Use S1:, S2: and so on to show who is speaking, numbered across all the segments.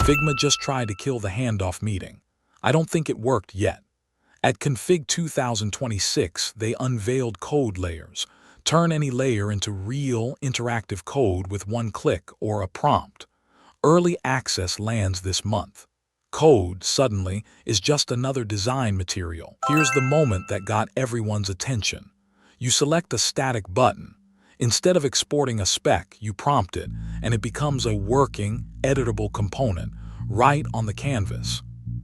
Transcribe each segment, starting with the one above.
S1: Figma just tried to kill the handoff meeting. I don't think it worked yet. At Config 2026, they unveiled code layers. Turn any layer into real, interactive code with one click or a prompt. Early access lands this month. Code, suddenly, is just another design material. Here's the moment that got everyone's attention. You select a static button. Instead of exporting a spec, you prompt it, and it becomes a working, editable component right on the canvas.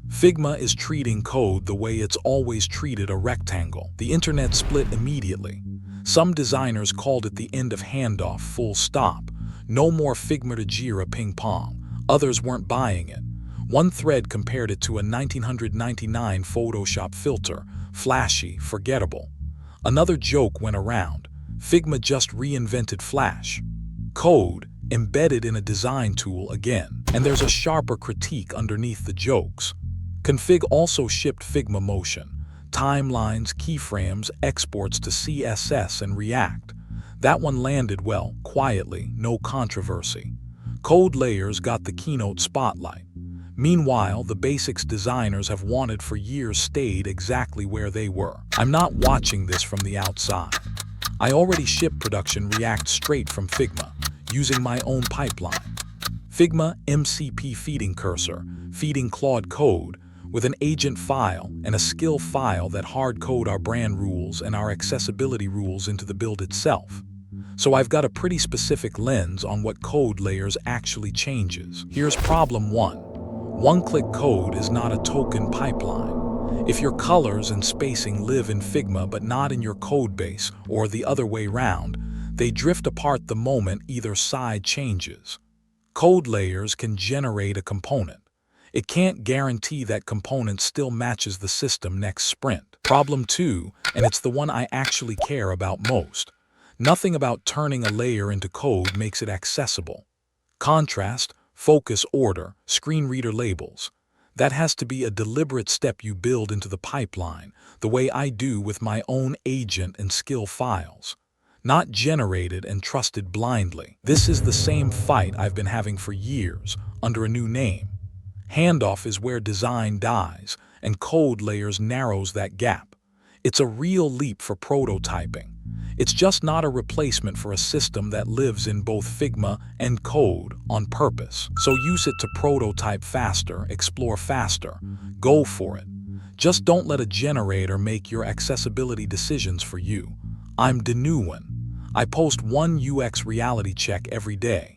S1: Figma is treating code the way it's always treated a rectangle. The internet split immediately. Some designers called it the end of handoff, full stop. No more Figma to Jira ping pong. Others weren't buying it. One thread compared it to a 1999 Photoshop filter, flashy, forgettable. Another joke went around. Figma just reinvented Flash. Code embedded in a design tool again. And there's a sharper critique underneath the jokes. Config also shipped Figma Motion. Timelines, keyframes, exports to CSS and React. That one landed well, quietly, no controversy. Code layers got the keynote spotlight. Meanwhile, the basics designers have wanted for years stayed exactly where they were. I'm not watching this from the outside. I already ship production React straight from Figma, using my own pipeline. Figma MCP feeding cursor, feeding Claude code, with an agent file and a skill file that hard-code our brand rules and our accessibility rules into the build itself. So I've got a pretty specific lens on what code layers actually changes. Here's problem one. One-click code is not a token pipeline. If your colors and spacing live in Figma but not in your code base, or the other way round, they drift apart the moment either side changes. Code layers can generate a component. It can't guarantee that component still matches the system next sprint. Problem two, and it's the one I actually care about most. Nothing about turning a layer into code makes it accessible. Contrast, focus, order, screen reader labels. That has to be a deliberate step you build into the pipeline, the way I do with my own agent and skill files. Not generated and trusted blindly. This is the same fight I've been having for years, under a new name. Handoff is where design dies, and code layers narrows that gap. It's a real leap for prototyping. It's just not a replacement for a system that lives in both Figma and code on purpose. So use it to prototype faster, explore faster. Go for it. Just don't let a generator make your accessibility decisions for you. I'm Denuwan. I post one UX reality check every day.